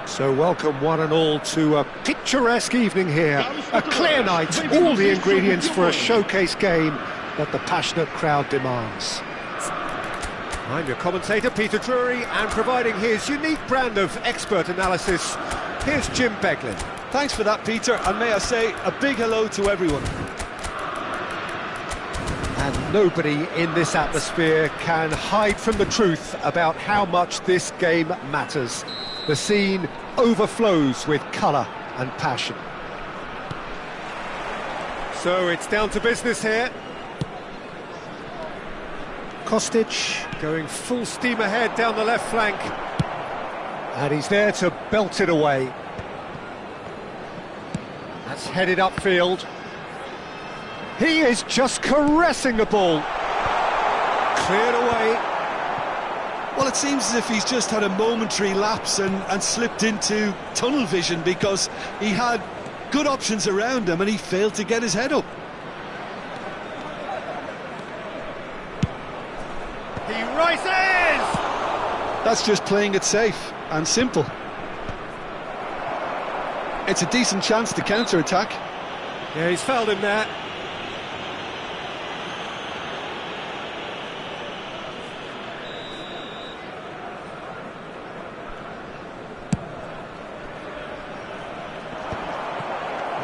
So welcome one and all to a picturesque evening here, a clear night, all the ingredients for a showcase game that the passionate crowd demands. I'm your commentator, Peter Drury, and providing his unique brand of expert analysis, here's Jim Beglin. Thanks for that, Peter, and may I say a big hello to everyone. And nobody in this atmosphere can hide from the truth about how much this game matters. The scene overflows with colour and passion. So it's down to business here. Kostic going full steam ahead down the left flank. And he's there to belt it away. That's headed upfield. He is just caressing the ball. Cleared away. Well, it seems as if he's just had a momentary lapse and slipped into tunnel vision, because he had good options around him and he failed to get his head up. He rises! That's just playing it safe and simple. It's a decent chance to counter-attack. Yeah, he's fouled him there.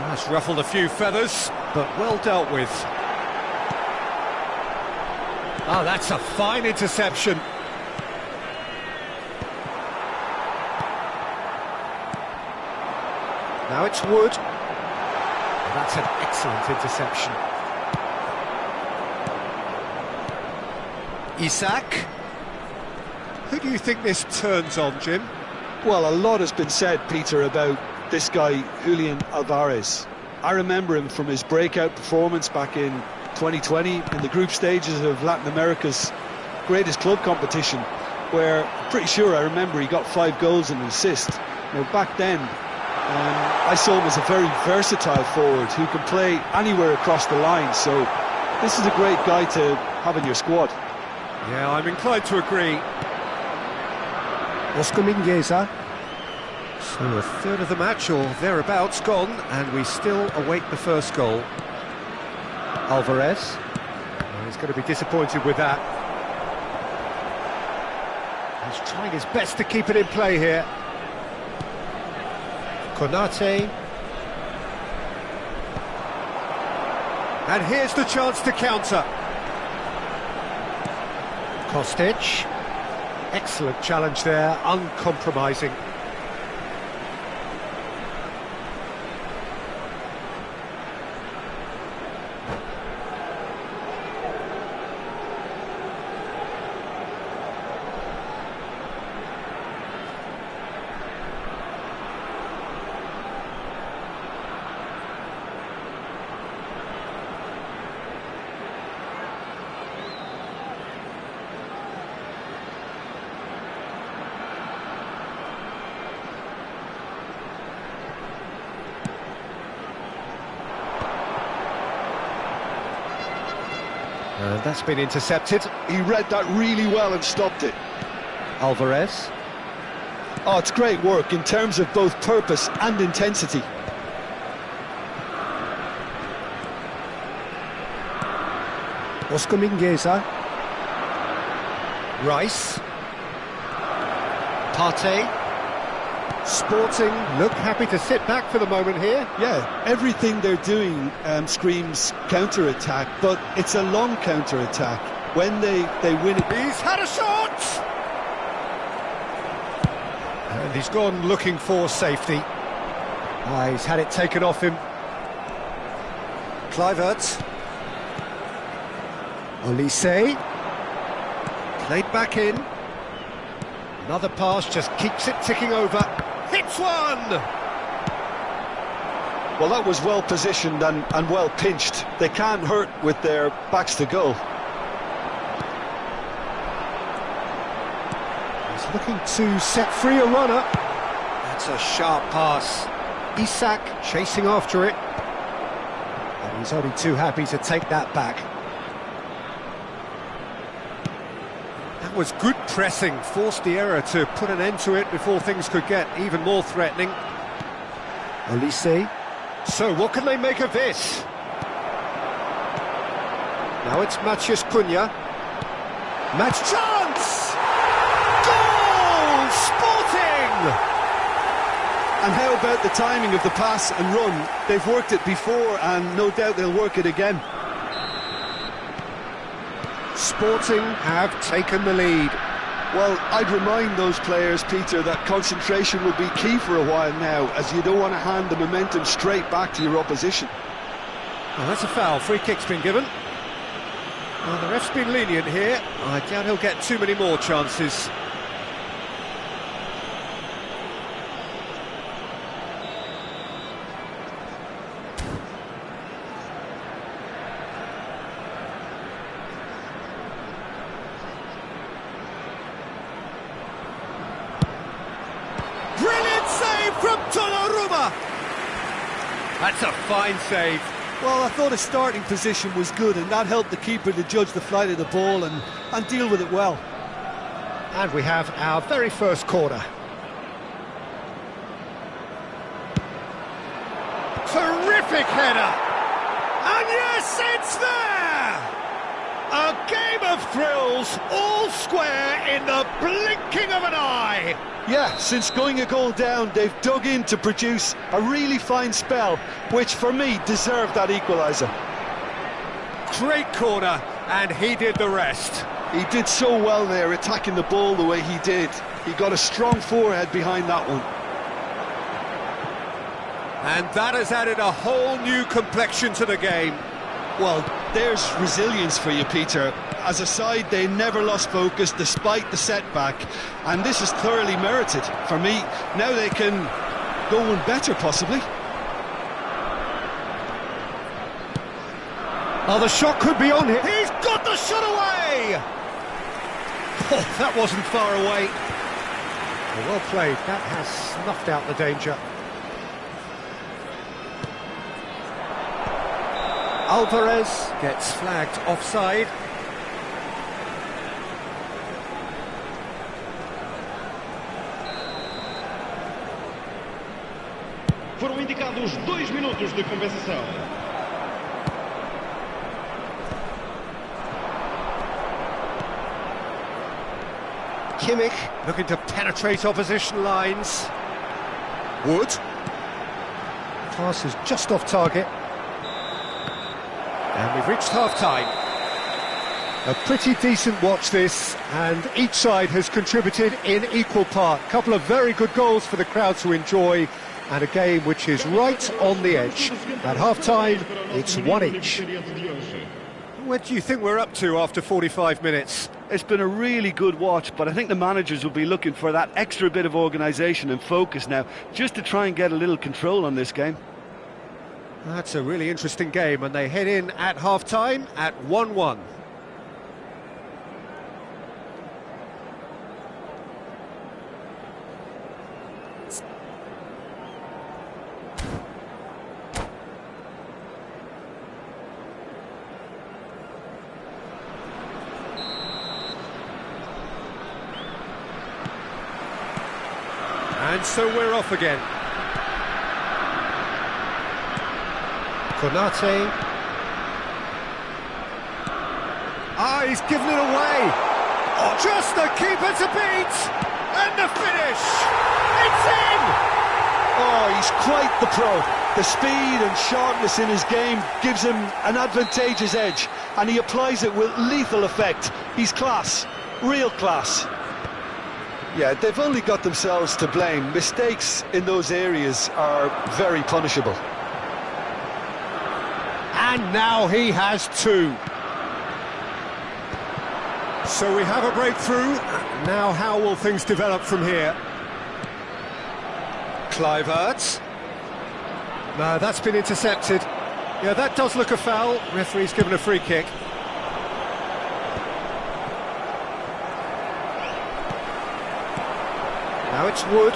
That's ruffled a few feathers, but well dealt with. Oh, that's a fine interception. Now it's Wood. That's an excellent interception. Isak. Who do you think this turns on, Jim? Well, a lot has been said, Peter, about this guy, Julian Alvarez. I remember him from his breakout performance back in 2020 in the group stages of Latin America's greatest club competition, where I'm pretty sure I remember he got 5 goals and an assist. Now, back then, I saw him as a very versatile forward who can play anywhere across the line, so this is a great guy to have in your squad. Yeah, I'm inclined to agree. Oscar Mingueza. So a third of the match or thereabouts gone, and we still await the first goal. Alvarez. Well, he's going to be disappointed with that. He's trying his best to keep it in play here. Konate. And here's the chance to counter. Kostic. Excellent challenge there, uncompromising. And that's been intercepted. He read that really well and stopped it. Alvarez. Oh, it's great work in terms of both purpose and intensity. Oscar Mingueza. Rice. Partey. Sporting look happy to sit back for the moment here. Yeah, everything they're doing screams counter-attack, but it's a long counter-attack. When they win it... He's had a shot! And he's gone looking for safety. He's had it taken off him. Kluivert. Olise. Played back in. Another pass just keeps it ticking over. Hits one! Well, that was well positioned and well pinched. They can't hurt with their backs to goal. He's looking to set free a runner. That's a sharp pass. Isak chasing after it. And he's only too happy to take that back. That was good pressing, forced the error to put an end to it before things could get even more threatening. Olise. So what can they make of this? Now it's Matheus Cunha. Match chance! Goal! Sporting! And how about the timing of the pass and run? They've worked it before and no doubt they'll work it again. Sporting have taken the lead. Well, I'd remind those players, Peter, that concentration will be key for a while now, as you don't want to hand the momentum straight back to your opposition. Oh, that's a foul. Free kick's been given. Well, the ref's been lenient here. I doubt he'll get too many more chances. From Donnarumma! That's a fine save. Well, I thought his starting position was good, and that helped the keeper to judge the flight of the ball and deal with it well. And we have our very first corner. Terrific header! And yes, it's there! A game of thrills, all square in the blinking of an eye! Yeah, since going a goal down, they've dug in to produce a really fine spell, which for me deserved that equaliser. Great corner, and he did the rest. He did so well there, attacking the ball the way he did. He got a strong forehead behind that one. And that has added a whole new complexion to the game. Well, there's resilience for you, Peter. As a side, they never lost focus despite the setback, and this is thoroughly merited. For me, now they can go one better, possibly. Oh, the shot could be on him. He's got the shot away! Oh, that wasn't far away. Well played. That has snuffed out the danger. Alvarez gets flagged offside. Foram indicados 2 minutos de compensação. Kimmich looking to penetrate opposition lines. Wood. Pass is just off target. And we've reached half-time. A pretty decent watch this, and each side has contributed in equal part. A couple of very good goals for the crowd to enjoy, and a game which is right on the edge. At half-time, it's one each. What do you think we're up to after 45 minutes? It's been a really good watch, but I think the managers will be looking for that extra bit of organisation and focus now, just to try and get a little control on this game. That's a really interesting game, and they head in at half-time at 1-1. And so we're off again. Konate. Ah, he's given it away. Oh, just the keeper to beat. And the finish. It's in! Oh, he's quite the pro. The speed and sharpness in his game gives him an advantageous edge, and he applies it with lethal effect. He's class, real class. Yeah, they've only got themselves to blame. Mistakes in those areas are very punishable. And now he has two. So we have a breakthrough. Now how will things develop from here? Kluivert. No, that's been intercepted. Yeah, that does look a foul. Referee's given a free kick. Now it's Wood.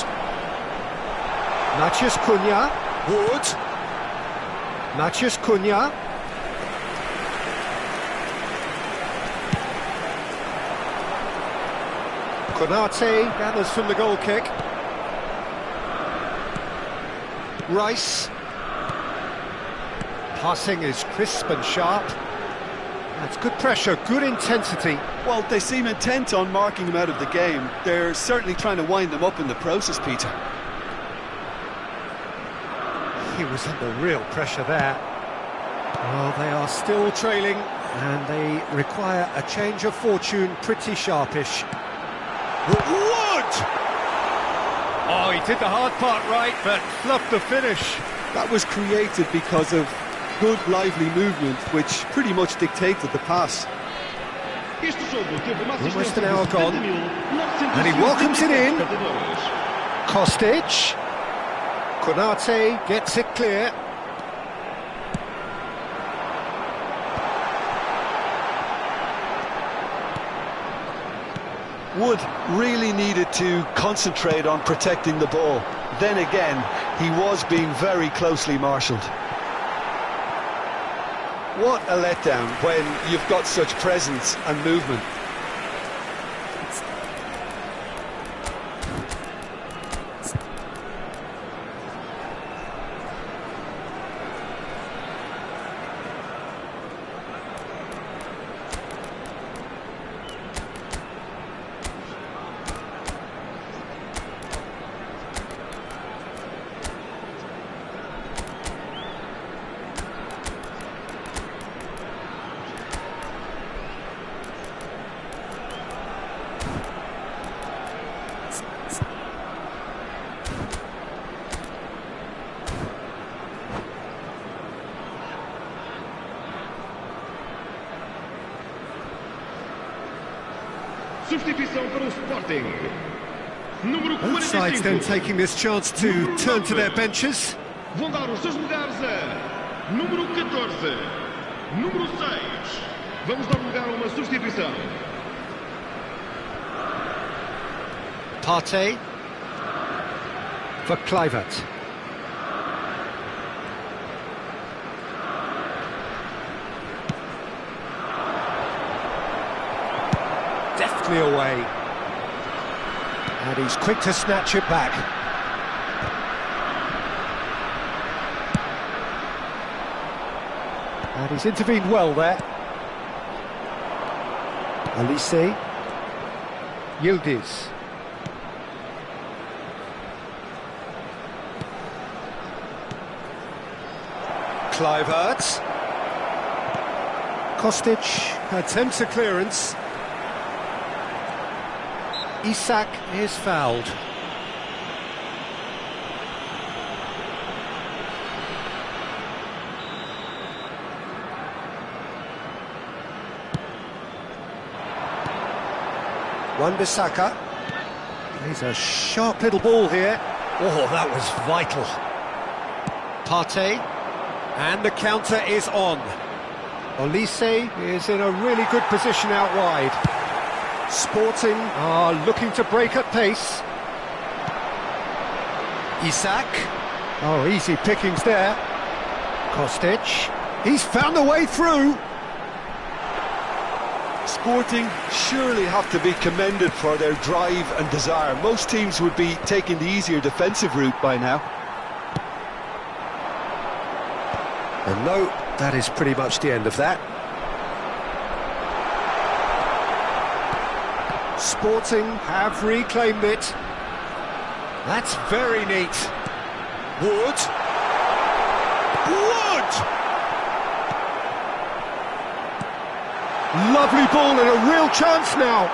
Matheus Cunha. Wood. Matheus Cunha. Konate gathers from the goal kick. Rice. Passing is crisp and sharp. That's good pressure, good intensity. Well, they seem intent on marking him out of the game. They're certainly trying to wind them up in the process, Peter. He was under real pressure there. Well, they are still trailing, and they require a change of fortune pretty sharpish. Wood! Oh, he did the hard part right, but fluffed the finish. That was created because of good, lively movement, which pretty much dictated the pass. Almost an hour gone, and he welcomes it in. Kostic. Konate gets it clear. Wood really needed to concentrate on protecting the ball. Then again, he was being very closely marshalled. What a letdown when you've got such presence and movement. Substituição para o Sporting. Número Both sides then 45. taking this chance to turn to their benches. Vão dar os seus lugares a número 14, número 6. Vamos dar lugar a uma substituição. Partey for Kluivert. Deftly away. And he's quick to snatch it back. And he's intervened well there. Elise. Yildiz. Kluivert. Kostic attempts a clearance. Isak is fouled. Wan-Bissaka. He's a sharp little ball here. Oh, that was vital. Partey. And the counter is on. Olise is in a really good position out wide. Sporting are looking to break at pace. Isak. Oh, easy pickings there. Kostic. He's found a way through. Sporting surely have to be commended for their drive and desire. Most teams would be taking the easier defensive route by now. And no, that is pretty much the end of that. Sporting have reclaimed it. That's very neat. Wood. Wood! Lovely ball and a real chance now.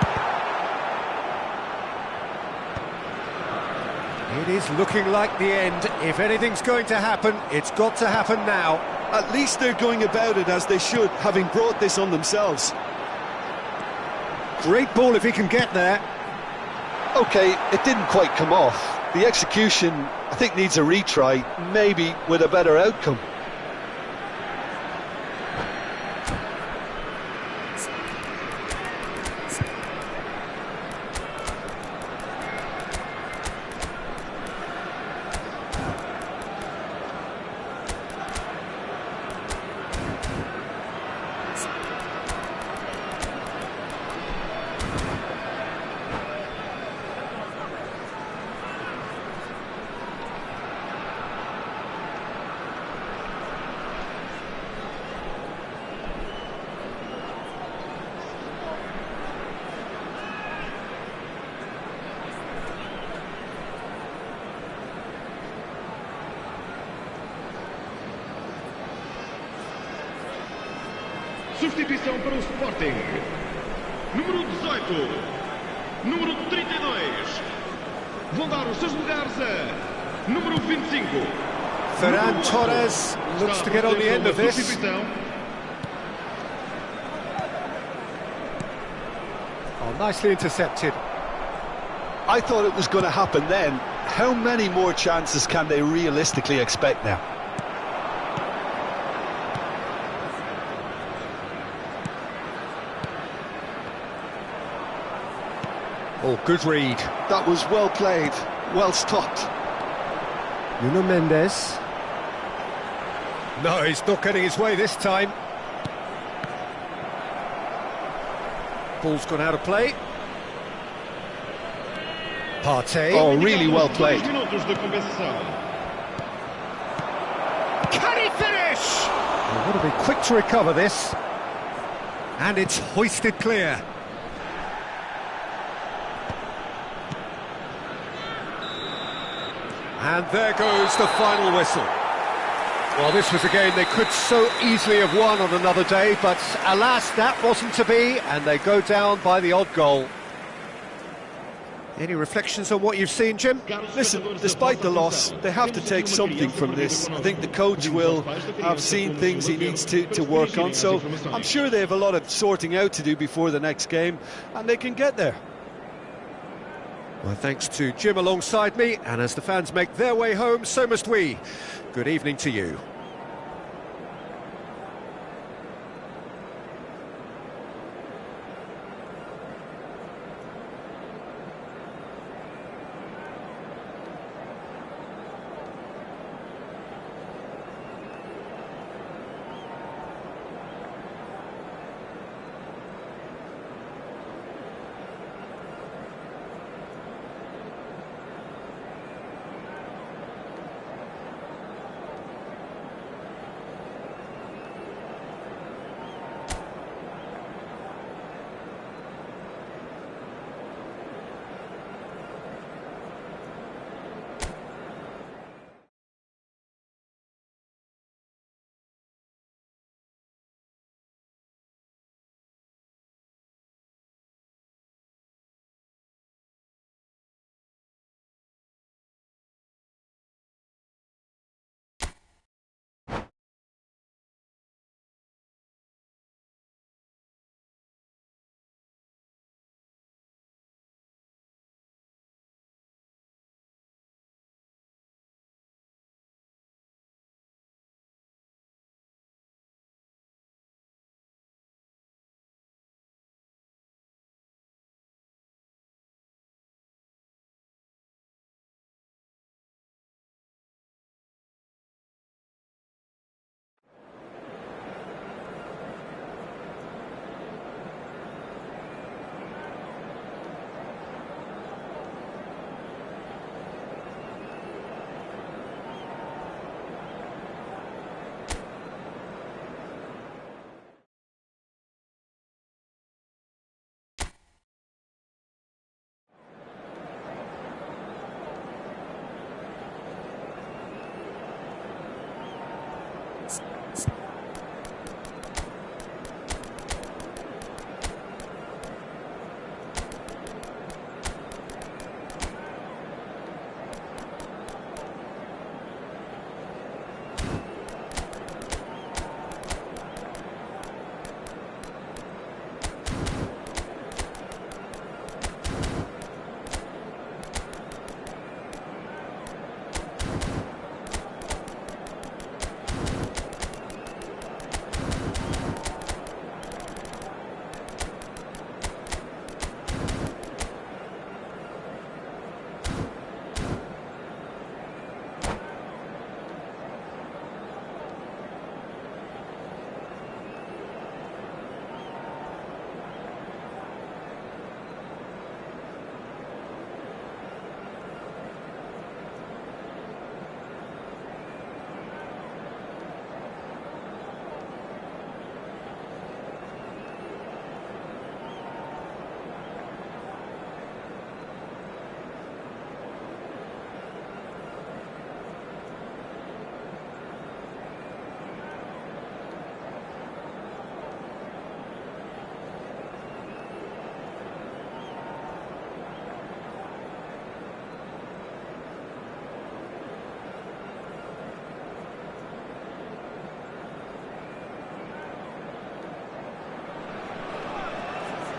It is looking like the end. If anything's going to happen, it's got to happen now. At least they're going about it as they should, having brought this on themselves. Great ball if he can get there. OK, it didn't quite come off. The execution, I think, needs a retry, maybe with a better outcome. Substituição para o Sporting. Número 18. Número 32. Vão dar os seus lugares a número 25. Ferran Torres looks to get on the end of this. Oh, nicely intercepted. I thought it was going to happen then. How many more chances can they realistically expect now? Oh, good read. That was well played, well stopped. Nuno Mendes. No, he's not getting his way this time. Ball's gone out of play. Partey. Oh, really well played. Can he finish? Well, got to be quick to recover this. And it's hoisted clear. And there goes the final whistle. Well, this was a game they could so easily have won on another day, but alas, that wasn't to be, and they go down by the odd goal. Any reflections on what you've seen, Jim? Listen, despite the loss, they have to take something from this. I think the coach will have seen things he needs to work on, so I'm sure they have a lot of sorting out to do before the next game, and they can get there. Well, thanks to Jim alongside me, and as the fans make their way home, so must we. Good evening to you.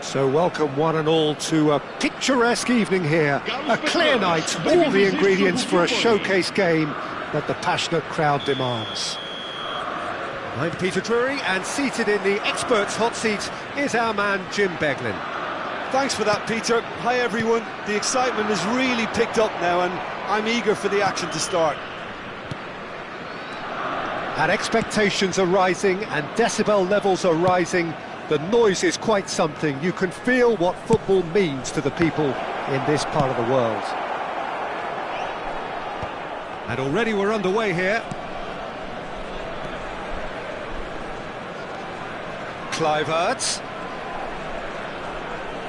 So welcome one and all to a picturesque evening here. A clear night, all the ingredients for a showcase game that the passionate crowd demands. I'm Peter Drury, and seated in the experts' hot seat is our man Jim Beglin. Thanks for that, Peter. Hi everyone. The excitement has really picked up now and I'm eager for the action to start. And expectations are rising and decibel levels are rising. The noise is quite something. You can feel what football means to the people in this part of the world. And already we're underway here. Kluivert,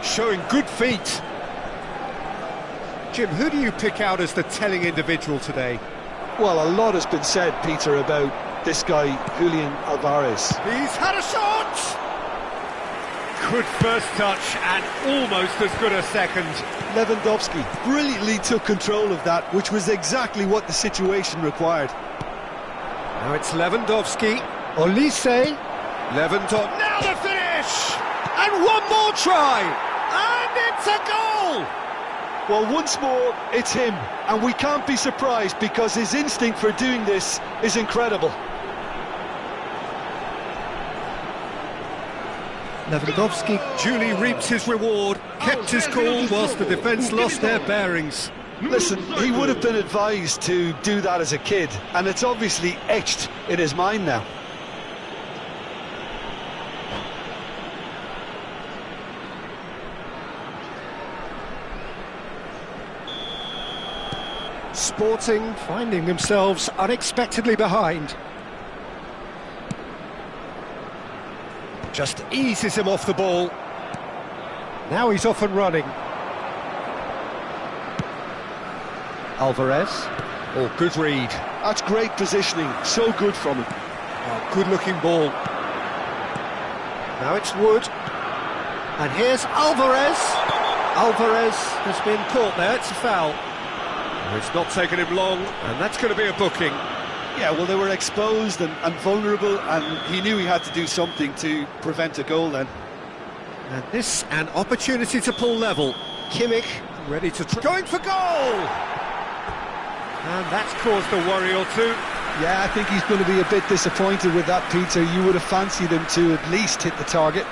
showing good feet. Jim, who do you pick out as the telling individual today? Well, a lot has been said, Peter, about this guy, Julian Alvarez. He's had a shot! Good first touch and almost as good a second. Lewandowski brilliantly took control of that, which was exactly what the situation required. Now it's Lewandowski. Olise. Lewandowski. Now the finish! And one more try! And it's a goal! Well, once more, it's him. And we can't be surprised because his instinct for doing this is incredible. Lewandowski duly reaps his reward, kept his cool whilst the defence lost their bearings. Listen, he would have been advised to do that as a kid, and it's obviously etched in his mind now. Sporting finding themselves unexpectedly behind. Just eases him off the ball. Now he's off and running. Alvarez. Oh, good read. That's great positioning, so good from him. Oh, good-looking ball. Now it's Wood. And here's Alvarez. Alvarez has been caught there, it's a foul. Oh, it's not taken him long, and that's going to be a booking. Yeah, well, they were exposed and vulnerable, and he knew he had to do something to prevent a goal then. And this, an opportunity to pull level. Kimmich, ready to... going for goal! And that's caused a worry or two. Yeah, I think he's going to be a bit disappointed with that, Peter. You would have fancied him to at least hit the target.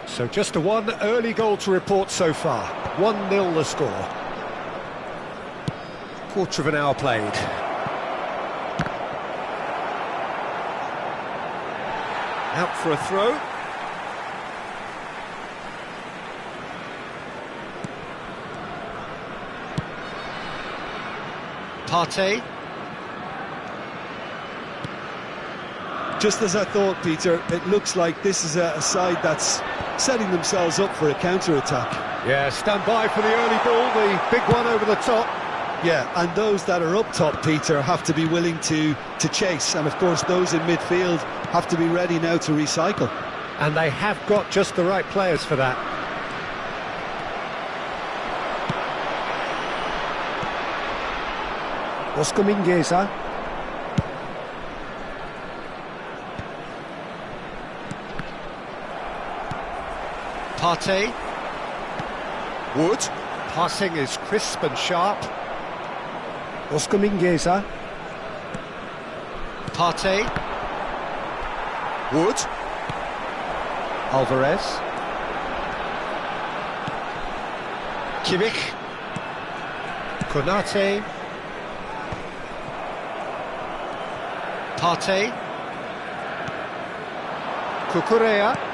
So just the one early goal to report so far. 1-0 the score. Quarter of an hour played. Out for a throw. Partey. Just as I thought, Peter, it looks like this is a side that's setting themselves up for a counter-attack. Yeah, stand by for the early ball, the big one over the top. Yeah, and those that are up top, Peter, have to be willing to chase. And, of course, those in midfield have to be ready now to recycle. And they have got just the right players for that. Oscar Mingueza. Partey. Wood. Passing is crisp and sharp. Oscar Mingueza. Partey. Wood. Alvarez. Kimmich. Konate. Partey. Cucurella.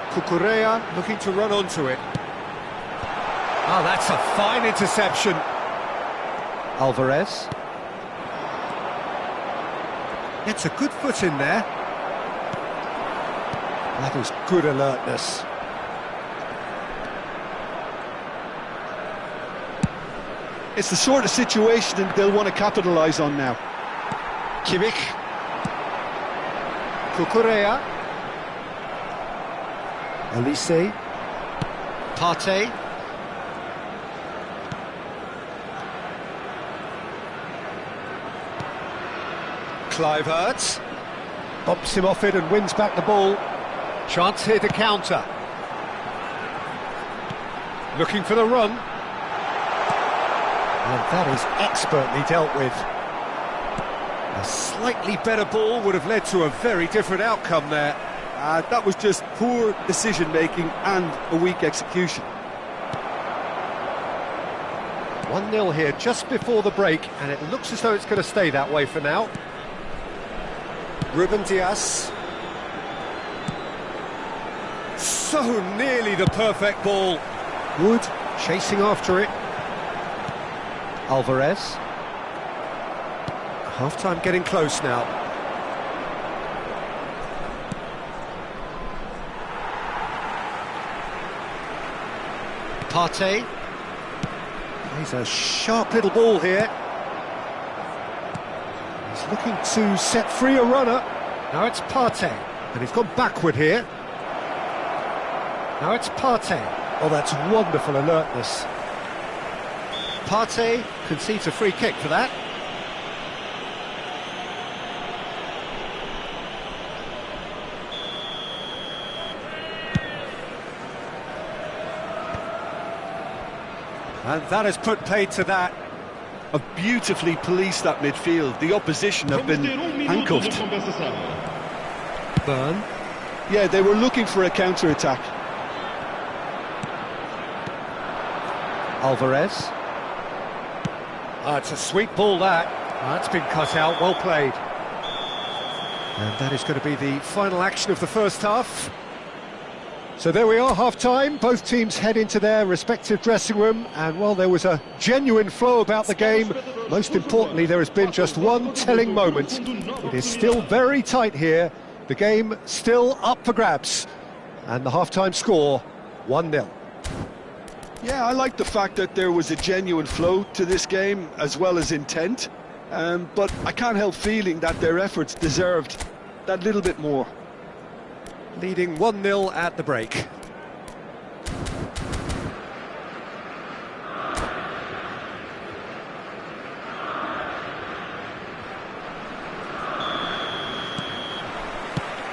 Cucurella looking to run onto it. Oh, that's a fine interception. Alvarez. Gets a good foot in there. That was good alertness. It's the sort of situation that they'll want to capitalise on now. Kimmich. Cucurella. Olise. Partey. Kluivert bumps him off it and wins back the ball. Chance here to counter. Looking for the run. And that is expertly dealt with. A slightly better ball would have led to a very different outcome there. That was just poor decision-making and a weak execution. 1-0 here just before the break, and it looks as though it's going to stay that way for now. Ruben Dias. So nearly the perfect ball. Wood chasing after it. Alvarez. Half-time getting close now. Partey. Plays a sharp little ball here. He's looking to set free a runner. Now it's Partey, and he's gone backward here. Now it's Partey. Oh, that's wonderful alertness. Partey concedes a free kick for that. And that has put paid to that. A beautifully policed that midfield. The opposition have been handcuffed. Burn. Yeah, they were looking for a counter-attack. Alvarez. It's a sweet ball, that. That's been cut out, well played. And that is going to be the final action of the first half. So there we are, half-time. Both teams head into their respective dressing room, and while there was a genuine flow about the game, most importantly there has been just one telling moment. It is still very tight here, the game still up for grabs, and the half-time score, 1-0. Yeah, I like the fact that there was a genuine flow to this game, as well as intent, but I can't help feeling that their efforts deserved that little bit more. Leading 1-0 at the break.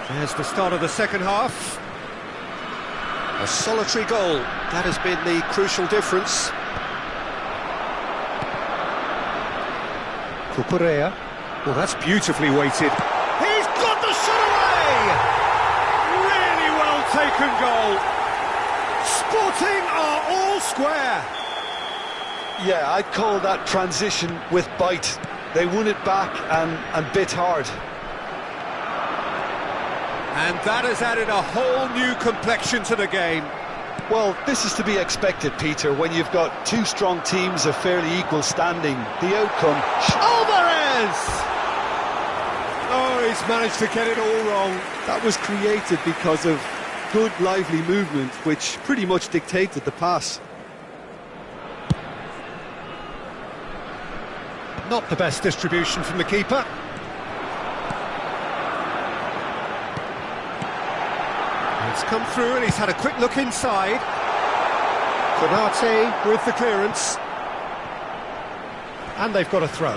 There's the start of the second half. A solitary goal, that has been the crucial difference. Cucurella. Well, that's beautifully weighted. He's got the shot away! Really well taken goal. Sporting are all square. Yeah, I'd call that transition with bite. They won it back and bit hard. And that has added a whole new complexion to the game. Well, this is to be expected, Peter, when you've got two strong teams of fairly equal standing. The outcome... Alvarez! Oh, he's managed to get it all wrong. That was created because of good, lively movement, which pretty much dictated the pass. Not the best distribution from the keeper. It's come through and he's had a quick look inside. Konate with the clearance. And they've got a throw.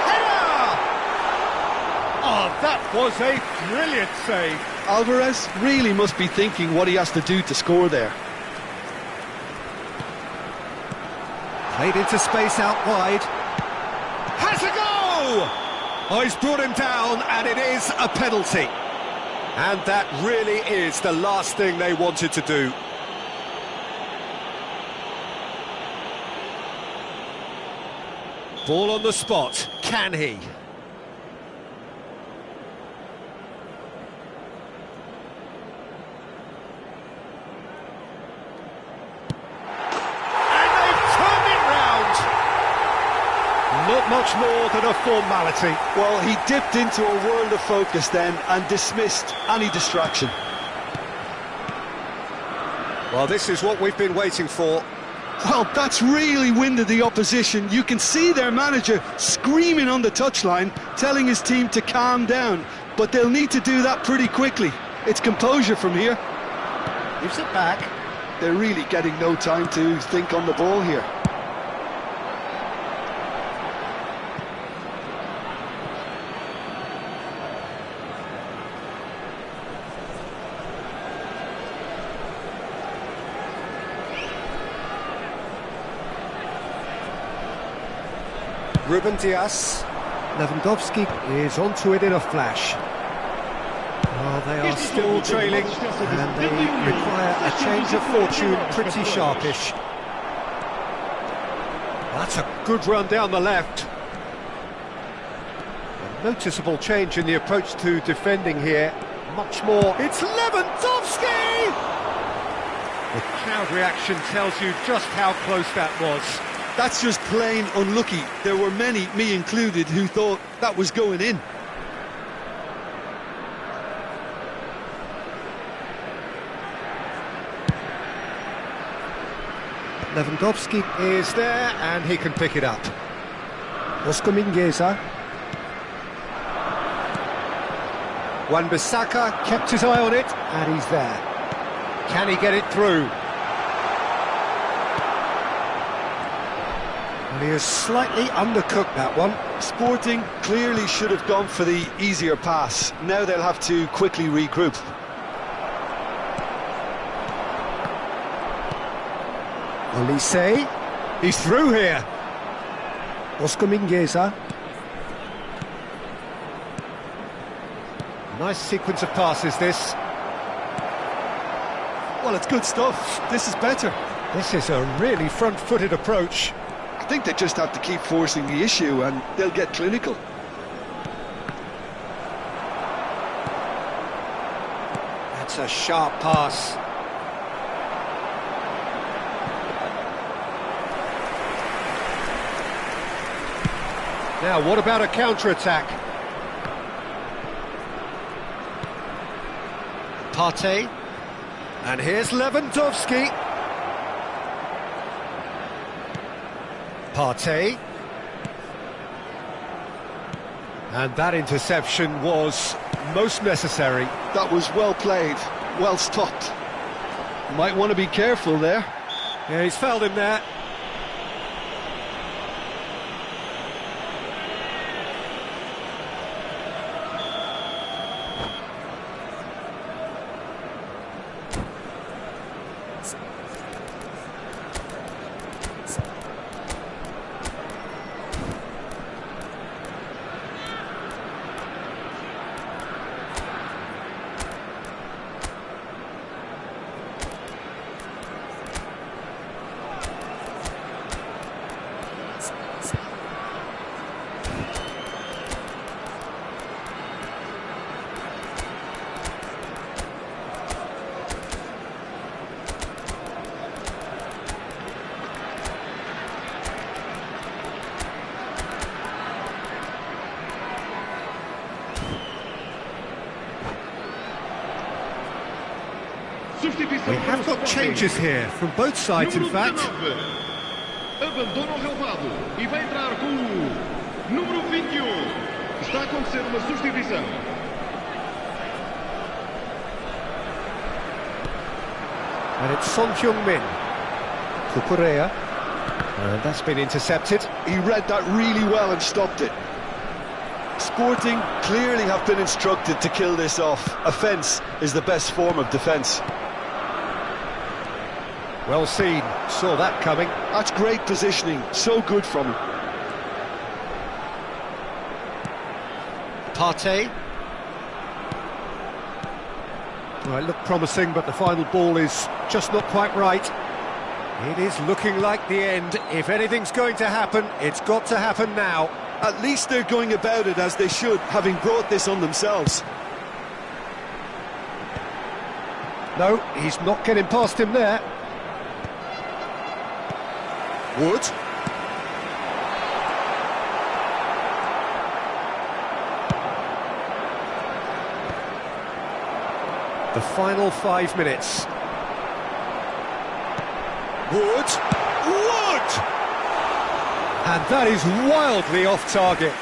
Header! Oh, that was a brilliant save. Alvarez really must be thinking what he has to do to score there. Played into space out wide. Has a go! Oh, he's brought him down, and it is a penalty. And that really is the last thing they wanted to do. Ball on the spot. Can he? Not much more than a formality. Well, he dipped into a world of focus then and dismissed any distraction. Well, this is what we've been waiting for. Well, that's really winded the opposition. You can see their manager screaming on the touchline, telling his team to calm down, but they'll need to do that pretty quickly. It's composure from here. Gives it back. They're really getting no time to think on the ball here. Ruben Dias. Lewandowski is onto it in a flash. Oh, they are still trailing, and they require a change of fortune pretty sharpish. That's a good run down the left. A noticeable change in the approach to defending here. Much more. It's Lewandowski! The crowd reaction tells you just how close that was. That's just plain unlucky. There were many, me included, who thought that was going in. Lewandowski is there, and he can pick it up. Oscar Mingueza. Wan-Bissaka kept his eye on it, and he's there. Can he get it through? And he has slightly undercooked that one. Sporting clearly should have gone for the easier pass. Now they'll have to quickly regroup. Olise, he's through here. Oscar Mingueza. Nice sequence of passes, this. Well, it's good stuff. This is better. This is a really front-footed approach. I think they just have to keep forcing the issue and they'll get clinical. That's a sharp pass. Now, what about a counter-attack? Partey. And here's Lewandowski. Partey. And that interception was most necessary. That was well played, well stopped. Might want to be careful there. Yeah, he's fouled him there. We have got changes here from both sides, in fact. Abandona o relvado e vai entrar com o número 21. Está a acontecer uma substituição. And it's Son Heung-min. Cucurella. And that's been intercepted. He read that really well and stopped it. Sporting clearly have been instructed to kill this off. Offence is the best form of defence. Well seen, saw that coming. That's great positioning, so good from him. Partey. Well, it looked promising, but the final ball is just not quite right. It is looking like the end. If anything's going to happen, it's got to happen now. At least they're going about it as they should, having brought this on themselves. No, he's not getting past him there. Wood. The final 5 minutes. Wood. Wood! And that is wildly off target.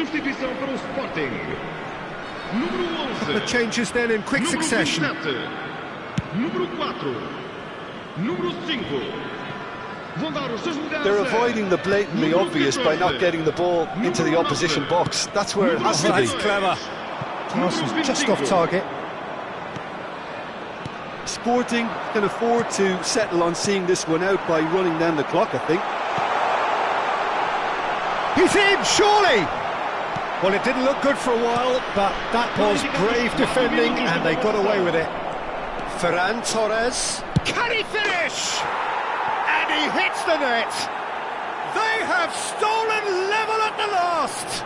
Substituição para o Sporting. Número 11. The changes then in quick Número succession. 27. Número 4. Número 5. Vão dar os seus lugares. They're avoiding the blatantly obvious by not getting the ball into the opposition box. That's where it has to be. That's clever. Arsenal's just off target. Sporting can afford to settle on seeing this one out by running down the clock, I think. He's in, surely! Well, it didn't look good for a while, but that was brave defending, and they got away with it. Ferran Torres. Can he finish? And he hits the net! They have stolen level at the last!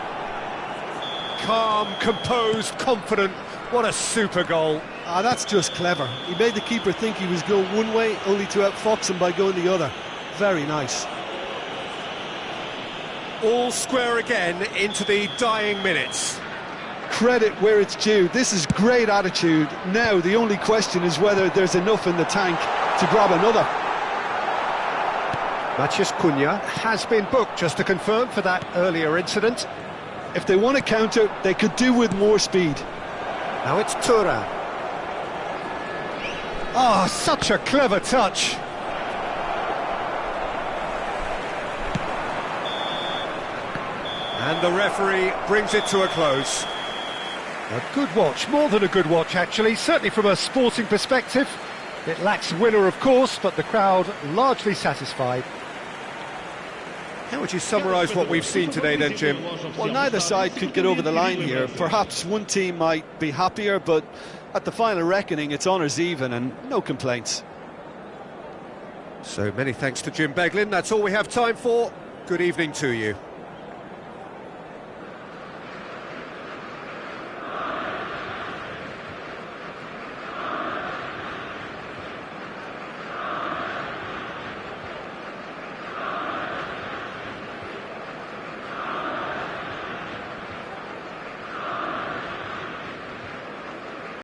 Calm, composed, confident. What a super goal. Ah, that's just clever. He made the keeper think he was going one way, only to outfox him by going the other. Very nice. All square again into the dying minutes. Credit where it's due. This is great attitude. Now the only question is whether there's enough in the tank to grab another. Matheus Cunha has been booked, just to confirm, for that earlier incident. If they want to counter, they could do with more speed. Now it's Thuram. Oh, such a clever touch. And the referee brings it to a close. A good watch, more than a good watch actually, certainly from a sporting perspective. It lacks winner, of course, but the crowd largely satisfied. How would you summarise what we've seen today then, Jim? Well, neither side could get over the line here. Perhaps one team might be happier, but at the final reckoning, it's honours even and no complaints. So many thanks to Jim Beglin. That's all we have time for. Good evening to you.